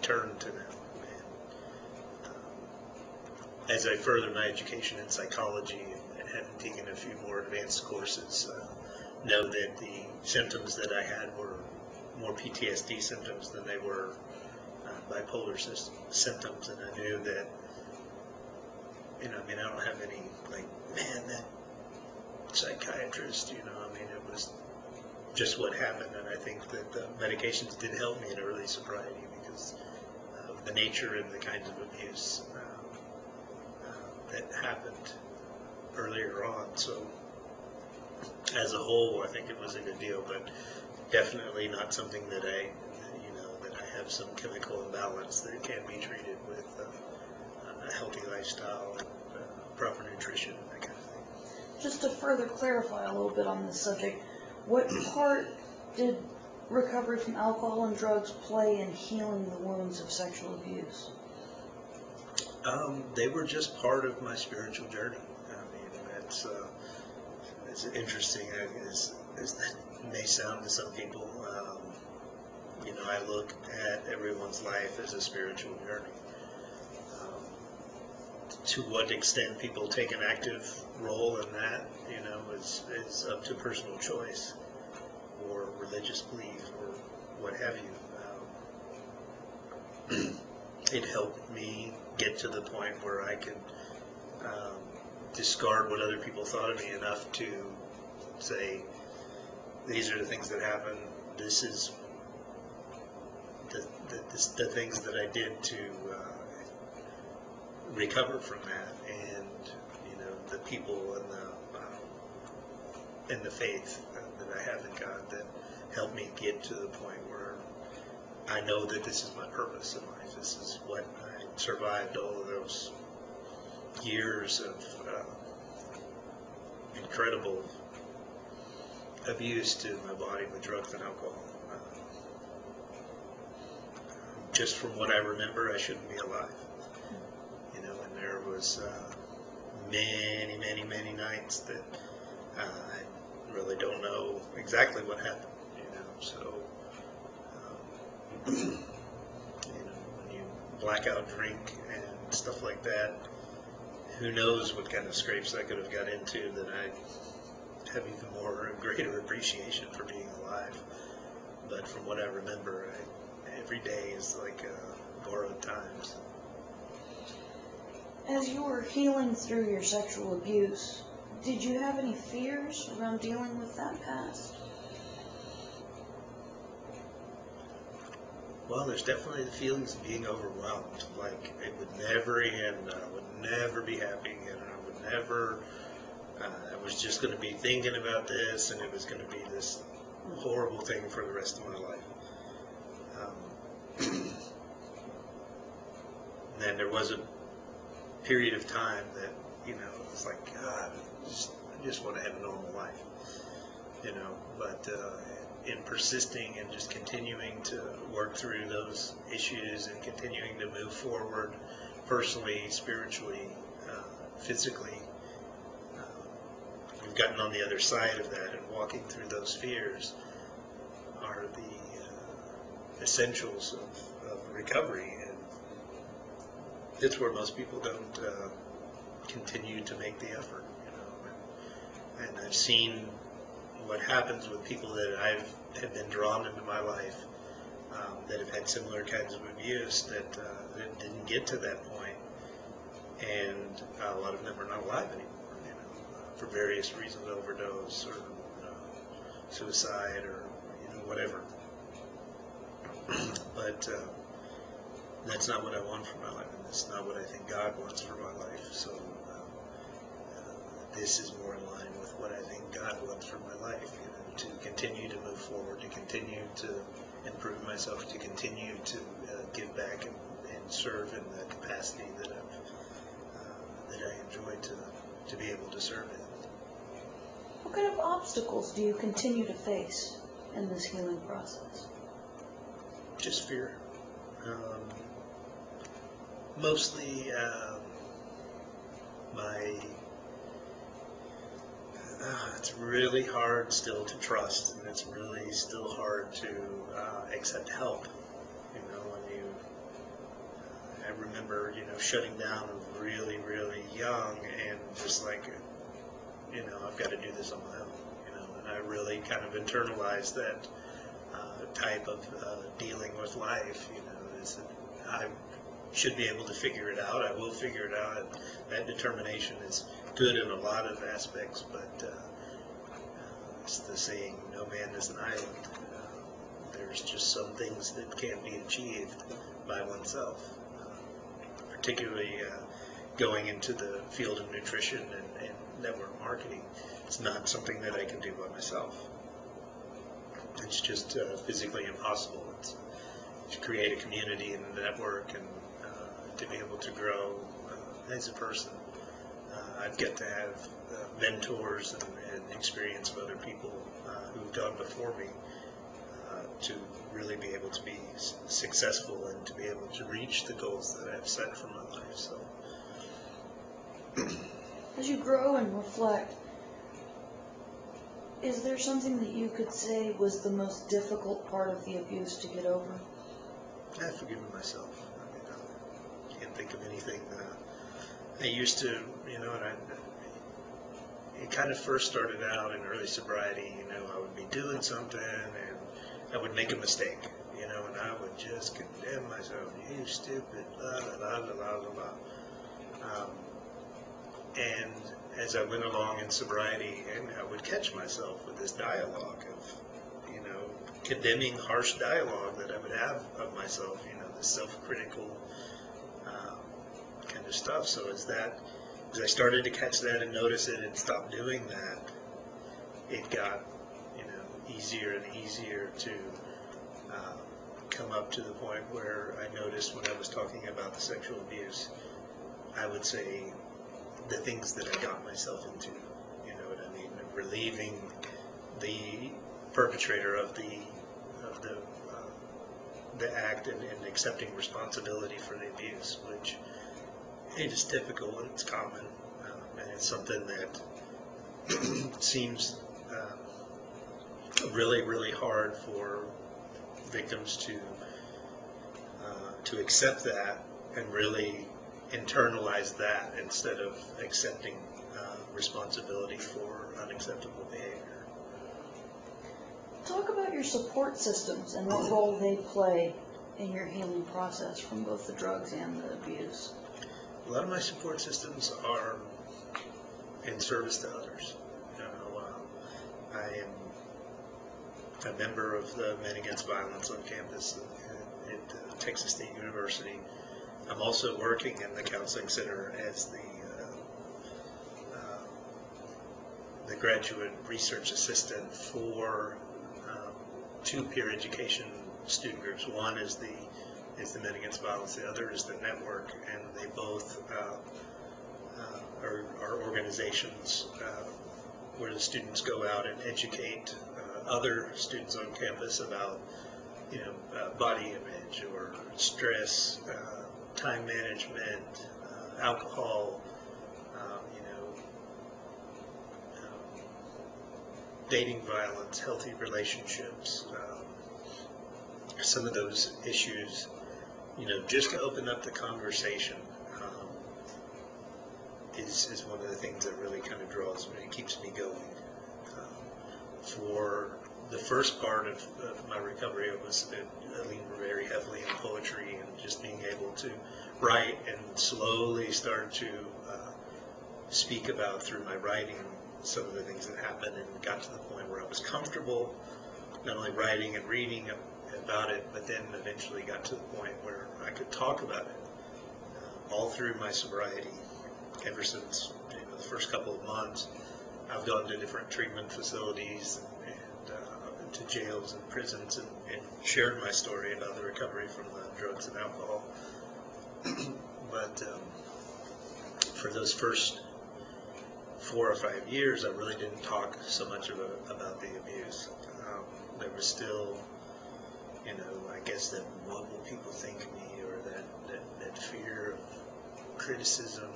returned to them. As I furthered my education in psychology and having taken a few more advanced courses, know that the symptoms that I had were more PTSD symptoms than they were bipolar symptoms, and I knew that, I don't have any, man, that psychiatrist, it was just what happened, and I think that the medications did help me in early sobriety because of the nature and the kinds of abuse that happened earlier on. So as a whole, I think it was a good deal, but definitely not something that I have some chemical imbalance that can be treated with a healthy lifestyle, proper nutrition, and that kind of thing. Just to further clarify a little bit on this subject, what part did recovery from alcohol and drugs play in healing the wounds of sexual abuse? They were just part of my spiritual journey. It's interesting as that may sound to some people. I look at everyone's life as a spiritual journey. To what extent people take an active role in that, is up to personal choice or religious belief or what have you. It helped me get to the point where I could discard what other people thought of me enough to say, these are the things that happened, this is the things that I did to recover from that, and the people and the faith that I have in God that helped me get to the point where I know that this is my purpose in life. This is what I survived all of those years of incredible abuse to my body with drugs and alcohol. Just from what I remember, I shouldn't be alive. And there was many, many, many nights that I really don't know exactly what happened. So when you blackout drink and stuff like that, who knows what kind of scrapes I could have got into that I have even more greater appreciation for being alive. But from what I remember, every day is like borrowed times. As you were healing through your sexual abuse, did you have any fears around dealing with that past? Well, there's definitely the feelings of being overwhelmed. Like it would never end. I would never be happy again. I would never. I was just going to be thinking about this, and it was going to be this horrible thing for the rest of my life. And then there was a period of time that, it was like, God, I just want to have a normal life, but in persisting and just continuing to work through those issues and continuing to move forward personally, spiritually, physically, we've gotten on the other side of that, and walking through those fears are the essentials of recovery. And it's where most people don't continue to make the effort, and I've seen what happens with people that have been drawn into my life that have had similar kinds of abuse that didn't get to that point, and a lot of them are not alive anymore, for various reasons, overdose or suicide or whatever. But that's not what I want for my life, and that's not what I think God wants for my life. So this is more in line with what I think God wants for my life, to continue to move forward, to continue to improve myself, to continue to give back and serve in the capacity that I enjoy to be able to serve in. What kind of obstacles do you continue to face in this healing process? Just fear. Mostly it's really hard still to trust, and it's really still hard to accept help. When you remember, shutting down really, really young and just like, I've got to do this on my own, and I really kind of internalized that type of dealing with life, is that I should be able to figure it out. I will figure it out. And that determination is good in a lot of aspects, but it's the saying, no man is an island. There's just some things that can't be achieved by oneself, particularly going into the field of nutrition and network marketing. It's not something that I can do by myself. It's just physically impossible. It's to create a community and a network and to be able to grow as a person. I've got to have mentors and experience of other people who've gone before me to really be able to be successful and to be able to reach the goals that I've set for my life. So, as you grow and reflect, is there something that you could say was the most difficult part of the abuse to get over? I've forgiven myself. I can't think of anything. I used to, and it kind of first started out in early sobriety. I would be doing something and I would make a mistake, and I would just condemn myself. You stupid, blah, blah, blah, blah, blah, blah. And as I went along in sobriety, and I would catch myself with this dialogue of, condemning, harsh dialogue that I would have of myself, the self-critical kind of stuff. So as I started to catch that and notice it and stop doing that, it got, easier and easier to come up to the point where I noticed when I was talking about the sexual abuse, I would say the things that I got myself into, you know what I mean, relieving the perpetrator of the act and accepting responsibility for the abuse, which it is typical and it's common, and it's something that seems really, really hard for victims to accept that and really internalize that instead of accepting responsibility for unacceptable behavior. Talk about your support systems and what role they play in your healing process from both the drugs and the abuse. A lot of my support systems are in service to others. I am a member of the Men Against Violence on campus at Texas State University. I'm also working in the counseling center as the graduate research assistant for two peer education student groups. One is the Men Against Violence, the other is the network, and they both are organizations where the students go out and educate other students on campus about body image or stress, time management, alcohol, dating violence, healthy relationships, some of those issues, just to open up the conversation is one of the things that really kind of draws me, it keeps me going. For the first part of my recovery, I leaned very heavily in poetry and just being able to write and slowly start to speak about through my writing some of the things that happened, and got to the point where I was comfortable not only writing and reading about it, but then eventually got to the point where I could talk about it. All through my sobriety, ever since the first couple of months, I've gone to different treatment facilities and to jails and prisons and shared my story about the recovery from drugs and alcohol. But for those first 4 or 5 years, I really didn't talk so much about the abuse. There was still, I guess that what will people think of me, or that fear of criticism